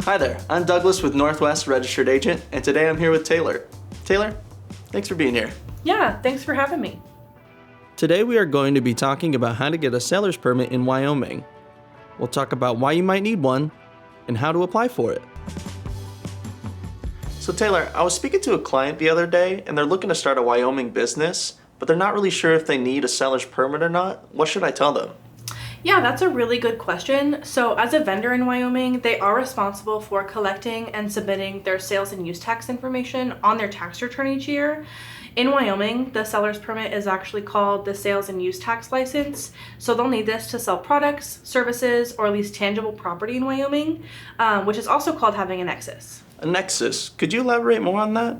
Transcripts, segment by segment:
Hi there, I'm Douglas with Northwest Registered Agent, and today I'm here with Taylor. Taylor, thanks for being here. Yeah, thanks for having me. Today we are going to be talking about how to get a seller's permit in Wyoming. We'll talk about why you might need one and how to apply for it. So Taylor, I was speaking to a client the other day and they're looking to start a Wyoming business, but they're not really sure if they need a seller's permit or not. What should I tell them? Yeah, that's a really good question. So as a vendor in Wyoming, they are responsible for collecting and submitting their sales and use tax information on their tax return each year. In Wyoming, the seller's permit is actually called the sales and use tax license. So they'll need this to sell products, services, or at least tangible property in Wyoming, which is also called having a Nexus. A Nexus. Could you elaborate more on that?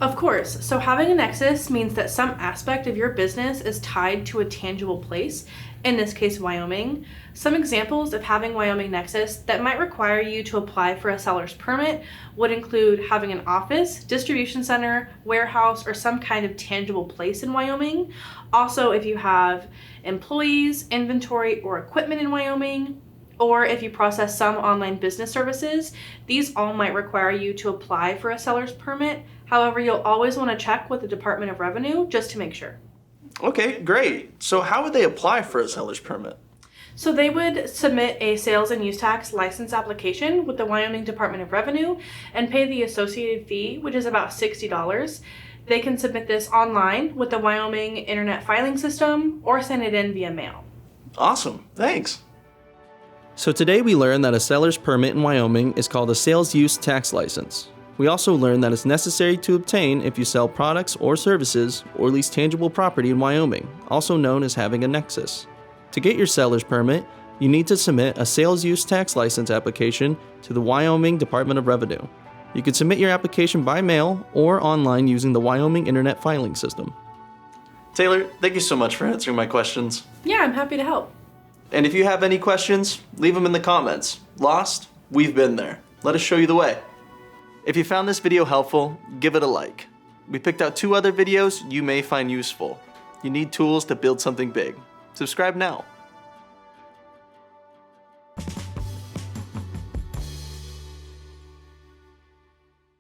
Of course. So having a Nexus means that some aspect of your business is tied to a tangible place, in this case, Wyoming. Some examples of having Wyoming Nexus that might require you to apply for a seller's permit would include having an office, distribution center, warehouse, or some kind of tangible place in Wyoming. Also, if you have employees, inventory, or equipment in Wyoming, or if you process some online business services, these all might require you to apply for a seller's permit. However, you'll always want to check with the Department of Revenue just to make sure. Okay, great. So how would they apply for a seller's permit? So they would submit a sales and use tax license application with the Wyoming Department of Revenue and pay the associated fee, which is about $60. They can submit this online with the Wyoming Internet Filing System or send it in via mail. Awesome, thanks. So today we learned that a seller's permit in Wyoming is called a sales use tax license. We also learned that it's necessary to obtain if you sell products or services or lease tangible property in Wyoming, also known as having a Nexus. To get your seller's permit, you need to submit a sales use tax license application to the Wyoming Department of Revenue. You can submit your application by mail or online using the Wyoming Internet Filing System. Taylor, thank you so much for answering my questions. Yeah, I'm happy to help. And if you have any questions, leave them in the comments. Lost? We've been there. Let us show you the way. If you found this video helpful, give it a like. We picked out 2 other videos you may find useful. You need tools to build something big. Subscribe now.